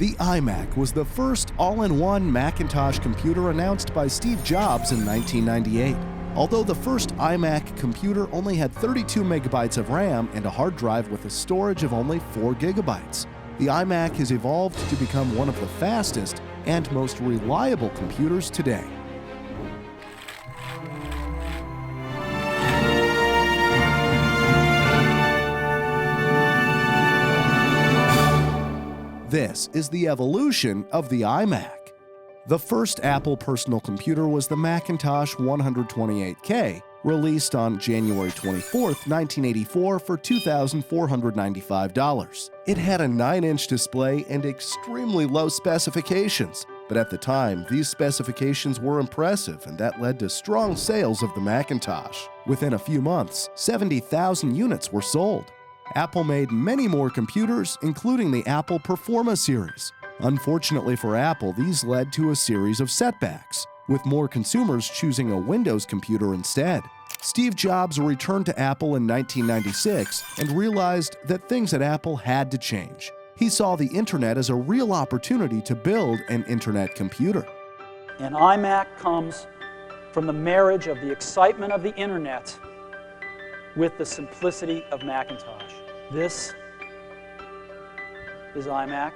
The iMac was the first all-in-one Macintosh computer announced by Steve Jobs in 1998. Although the first iMac computer only had 32 megabytes of RAM and a hard drive with a storage of only 4 gigabytes, the iMac has evolved to become one of the fastest and most reliable computers today. This is the evolution of the iMac. The first Apple personal computer was the Macintosh 128K, released on January 24, 1984 for $2,495. It had a 9-inch display and extremely low specifications, but at the time, these specifications were impressive and that led to strong sales of the Macintosh. Within a few months, 70,000 units were sold. Apple made many more computers, including the Apple Performa series. Unfortunately for Apple, these led to a series of setbacks, with more consumers choosing a Windows computer instead. Steve Jobs returned to Apple in 1996 and realized that things at Apple had to change. He saw the internet as a real opportunity to build an internet computer. An iMac comes from the marriage of the excitement of the internet with the simplicity of Macintosh. This is iMac.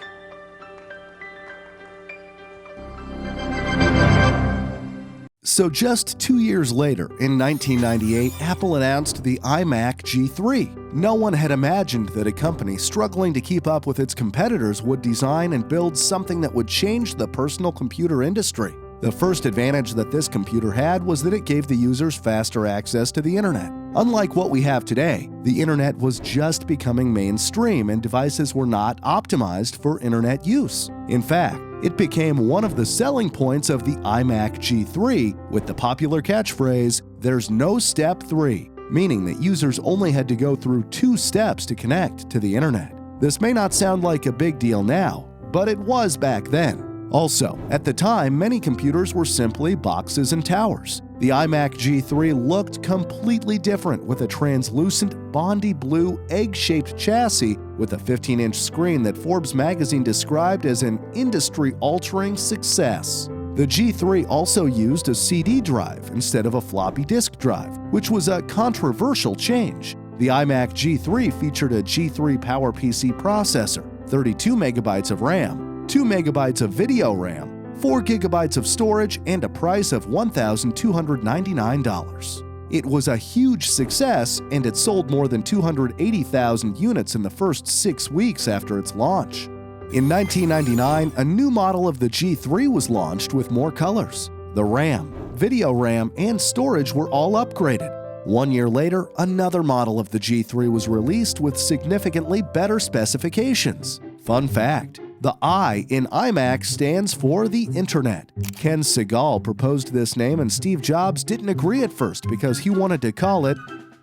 So just 2 years later, in 1998, Apple announced the iMac G3. No one had imagined that a company struggling to keep up with its competitors would design and build something that would change the personal computer industry. The first advantage that this computer had was that it gave the users faster access to the internet. Unlike what we have today, the internet was just becoming mainstream and devices were not optimized for internet use. In fact, it became one of the selling points of the iMac G3 with the popular catchphrase, "There's no step 3," meaning that users only had to go through 2 steps to connect to the internet. This may not sound like a big deal now, but it was back then. Also, at the time, many computers were simply boxes and towers. The iMac G3 looked completely different with a translucent, bondy blue, egg-shaped chassis with a 15-inch screen that Forbes magazine described as an industry-altering success. The G3 also used a CD drive instead of a floppy disk drive, which was a controversial change. The iMac G3 featured a G3 PowerPC processor, 32 megabytes of RAM, 2 megabytes of video RAM, 4 gigabytes of storage, and a price of $1,299. It was a huge success, and it sold more than 280,000 units in the first 6 weeks after its launch. In 1999, a new model of the G3 was launched with more colors. The RAM, video RAM, and storage were all upgraded. 1 year later, another model of the G3 was released with significantly better specifications. Fun fact: the I in iMac stands for the Internet. Ken Segal proposed this name and Steve Jobs didn't agree at first because he wanted to call it,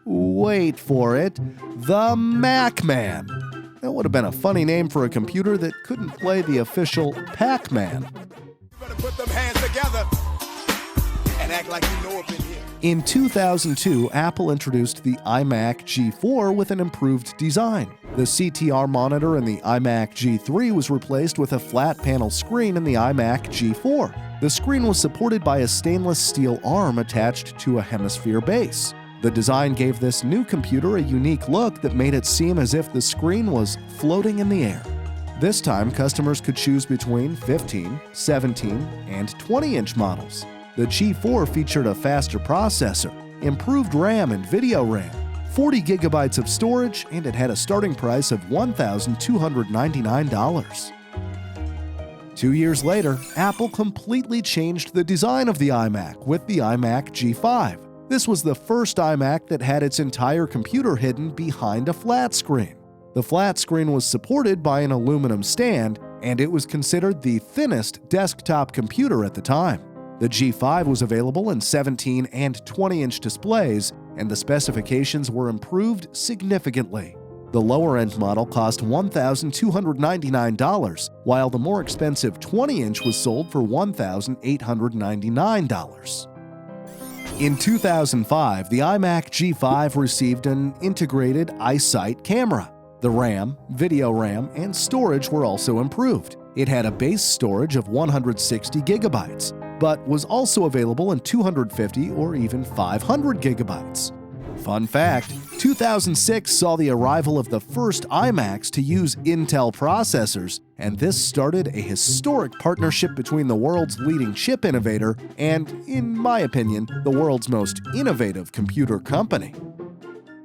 wait for it, the Mac-Man. That would have been a funny name for a computer that couldn't play the official Pac-Man. Better put them hands together and act like you know up in here. In 2002, Apple introduced the iMac G4 with an improved design. The CTR monitor in the iMac G3 was replaced with a flat panel screen in the iMac G4. The screen was supported by a stainless steel arm attached to a hemisphere base. The design gave this new computer a unique look that made it seem as if the screen was floating in the air. This time, customers could choose between 15, 17, and 20-inch models. The G4 featured a faster processor, improved RAM and video RAM, 40 gigabytes of storage, and it had a starting price of $1,299. 2 years later, Apple completely changed the design of the iMac with the iMac G5. This was the first iMac that had its entire computer hidden behind a flat screen. The flat screen was supported by an aluminum stand, and it was considered the thinnest desktop computer at the time. The G5 was available in 17 and 20-inch displays, and the specifications were improved significantly. The lower-end model cost $1,299, while the more expensive 20-inch was sold for $1,899. In 2005, the iMac G5 received an integrated iSight camera. The RAM, video RAM, and storage were also improved. It had a base storage of 160 gigabytes, but was also available in 250 or even 500 gigabytes. Fun fact, 2006 saw the arrival of the first iMacs to use Intel processors, and this started a historic partnership between the world's leading chip innovator and, in my opinion, the world's most innovative computer company.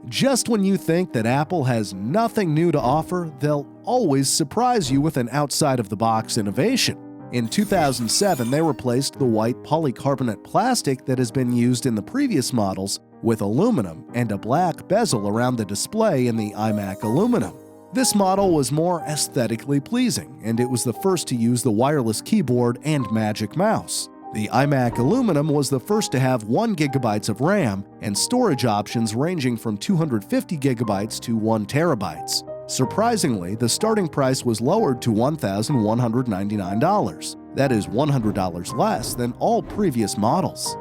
Just when you think that Apple has nothing new to offer, they'll always surprise you with an outside-of-the-box innovation. In 2007, they replaced the white polycarbonate plastic that has been used in the previous models with aluminum and a black bezel around the display in the iMac aluminum. This model was more aesthetically pleasing, and it was the first to use the wireless keyboard and Magic Mouse. The iMac aluminum was the first to have 1 GB of RAM and storage options ranging from 250 GB to 1 TB. Surprisingly, the starting price was lowered to $1,199. That is $100 less than all previous models.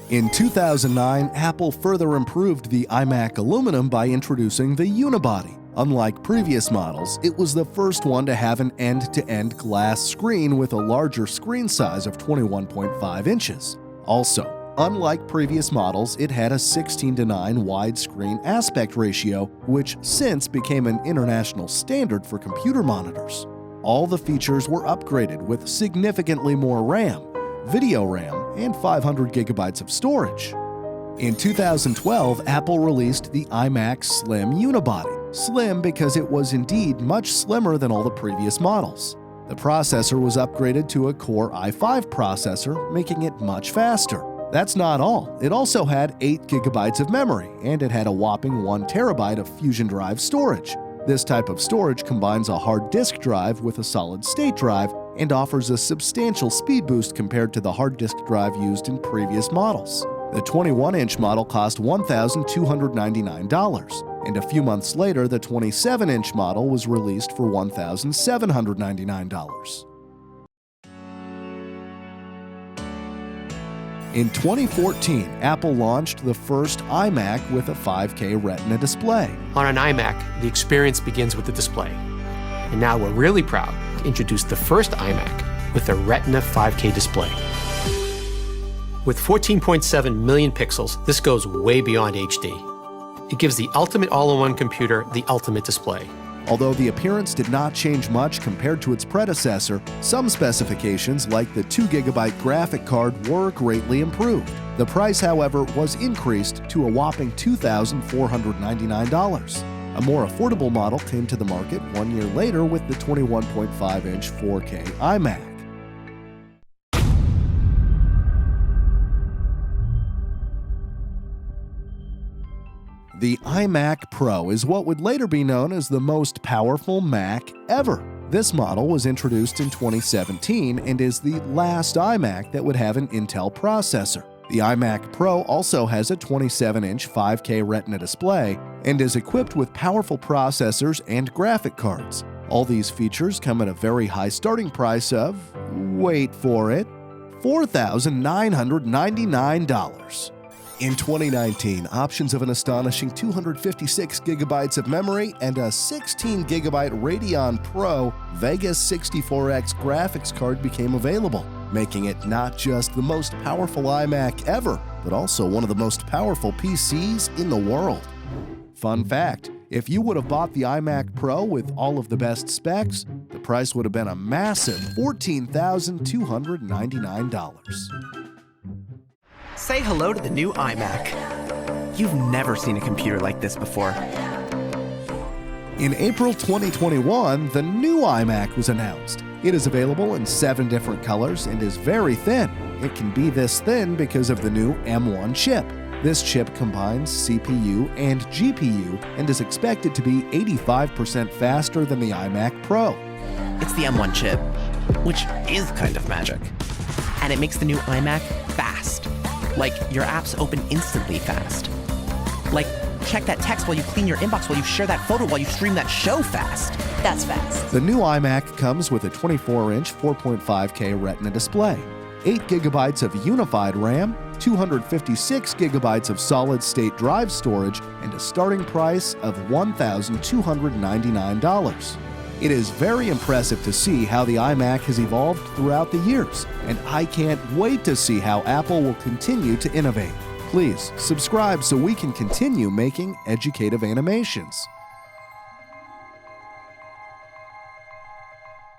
In 2009, Apple further improved the iMac aluminum by introducing the Unibody. Unlike previous models, it was the first one to have an end-to-end glass screen with a larger screen size of 21.5 inches. Also, unlike previous models, it had a 16:9 widescreen aspect ratio, which since became an international standard for computer monitors. All the features were upgraded with significantly more RAM, video RAM, and 500 gigabytes of storage. In 2012, Apple released the iMac Slim Unibody. Slim because it was indeed much slimmer than all the previous models. The processor was upgraded to a Core i5 processor, making it much faster. That's not all. It also had 8 gigabytes of memory, and it had a whopping 1 terabyte of Fusion Drive storage. This type of storage combines a hard disk drive with a solid-state drive and offers a substantial speed boost compared to the hard disk drive used in previous models. The 21-inch model cost $1,299, and a few months later, the 27-inch model was released for $1,799. In 2014, Apple launched the first iMac with a 5K Retina display. On an iMac, the experience begins with the display. And now we're really proud to introduce the first iMac with a Retina 5K display. With 14.7 million pixels, this goes way beyond HD. It gives the ultimate all-in-one computer the ultimate display. Although the appearance did not change much compared to its predecessor, some specifications like the 2 GB graphic card were greatly improved. The price, however, was increased to a whopping $2,499. A more affordable model came to the market 1 year later with the 21.5-inch 4K iMac. The iMac Pro is what would later be known as the most powerful Mac ever. This model was introduced in 2017 and is the last iMac that would have an Intel processor. The iMac Pro also has a 27-inch 5K Retina display and is equipped with powerful processors and graphic cards. All these features come at a very high starting price of, wait for it, $4,999. In 2019, options of an astonishing 256 gigabytes of memory and a 16 gigabyte Radeon Pro Vegas 64X graphics card became available, making it not just the most powerful iMac ever, but also one of the most powerful PCs in the world. Fun fact, if you would have bought the iMac Pro with all of the best specs, the price would have been a massive $14,299. Say hello to the new iMac. You've never seen a computer like this before. In April 2021, the new iMac was announced. It is available in 7 different colors and is very thin. It can be this thin because of the new M1 chip. This chip combines CPU and GPU and is expected to be 85% faster than the iMac Pro. It's the M1 chip, which is kind of magic. And it makes the new iMac fast. Like, your apps open instantly fast. Like, check that text while you clean your inbox, while you share that photo, while you stream that show fast. That's fast. The new iMac comes with a 24-inch 4.5K Retina display, 8 gigabytes of unified RAM, 256 gigabytes of solid-state drive storage, and a starting price of $1,299. It is very impressive to see how the iMac has evolved throughout the years, and I can't wait to see how Apple will continue to innovate. Please subscribe so we can continue making educative animations.